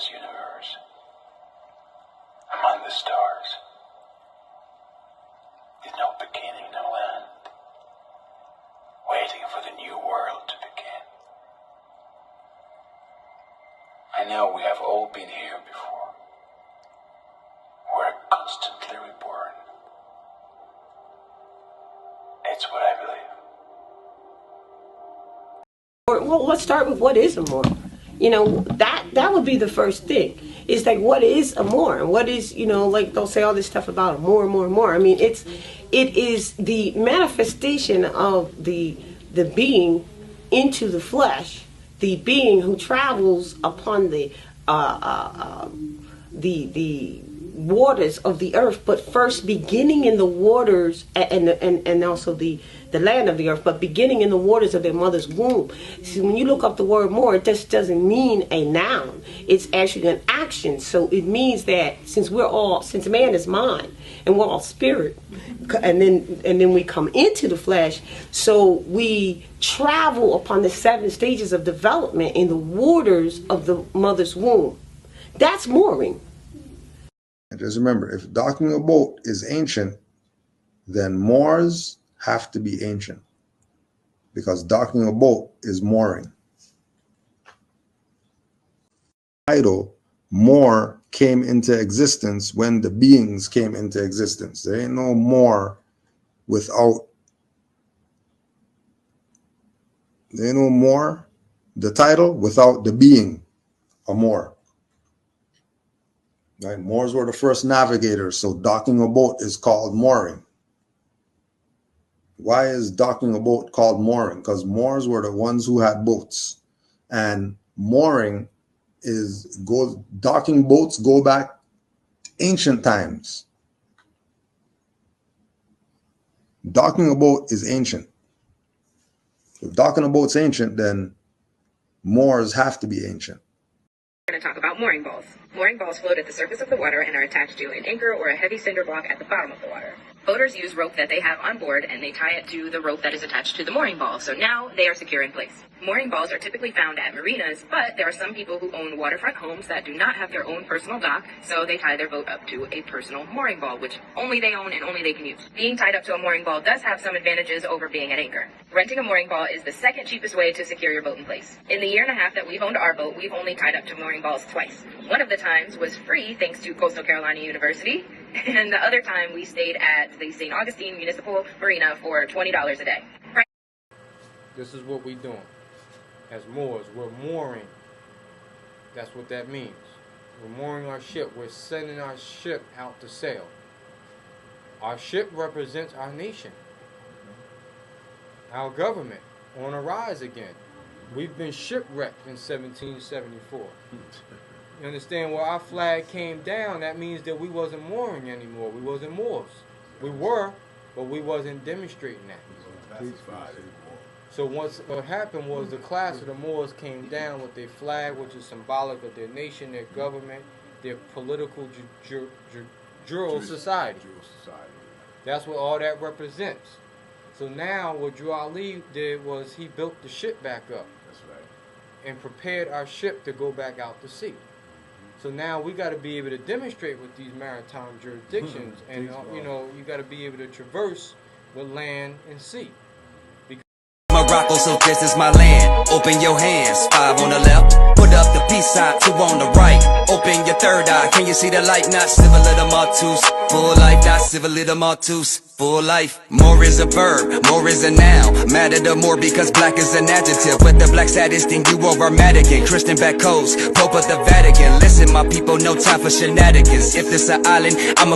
this universe, among the stars, with no beginning, no end, waiting for the new world to begin. I know we have all been here before. We're constantly reborn. It's what I believe. Well, let's start with what is Amor. You know, that would be the first thing. It's like, what is Amor? And what is, you know, like they'll say all this stuff about Amor. I mean, it is the manifestation of the being into the flesh, the being who travels upon the waters of the earth, but first beginning in the waters and also the land of the earth, but beginning in the waters of their mother's womb. See, when you look up the word more, it just doesn't mean a noun. It's actually an action. So it means that since man is mind and we're all spirit, and then we come into the flesh, so we travel upon the 7 stages of development in the waters of the mother's womb. That's mooring. And just remember, if docking a boat is ancient, then moors have to be ancient, because docking a boat is mooring. Title, moor, came into existence when the beings came into existence. There ain't no more without, there ain't no more, the title, without the being, a moor. Right? Moors were the first navigators, so docking a boat is called mooring. Why is docking a boat called mooring? Because Moors were the ones who had boats, and mooring docking boats go back to ancient times. Docking a boat is ancient. If docking a boat's ancient, then moors have to be ancient. We're going to talk about mooring balls. Mooring balls float at the surface of the water and are attached to an anchor or a heavy cinder block at the bottom of the water. Boaters use rope that they have on board, and they tie it to the rope that is attached to the mooring ball, so now they are secure in place. Mooring balls are typically found at marinas, but there are some people who own waterfront homes that do not have their own personal dock, so they tie their boat up to a personal mooring ball, which only they own and only they can use. Being tied up to a mooring ball does have some advantages over being at anchor. Renting a mooring ball is the second cheapest way to secure your boat in place. In the year and a half that we've owned our boat, we've only tied up to mooring balls twice. One of the times was free thanks to Coastal Carolina University, and the other time we stayed at the St. Augustine Municipal Marina for $20 a day. This is what we're doing. As Moors, we're mooring. That's what that means. We're mooring our ship. We're sending our ship out to sail. Our ship represents our nation. Our government on a rise again. We've been shipwrecked in 1774. You understand, where our flag came down, that means that we wasn't mooring anymore. We wasn't Moors. We were, but we wasn't demonstrating that. So what happened was the class of the Moors came down with their flag, which is symbolic of their nation, their government, their political jural society. That's what all that represents. So now what Drew Ali did was he built the ship back up. That's right. And prepared our ship to go back out to sea. So now we got to be able to demonstrate with these maritime jurisdictions, and you know, you got to be able to traverse with land and sea. Morocco, so this is my land. Open your hands, 5 on the left. Put up the peace sign, 2 on the right. Open your third eye, can you see the light? Not civil of the Maltese. Full life, not civil of the Maltese. Full life. More is a verb, more is a noun. Matter the more because black is an adjective. With the black saddest thing, you are Madigan. Christian back coast, Pope of the Vatican. Listen, my people, no time for shenanigans. If this an island, I'm a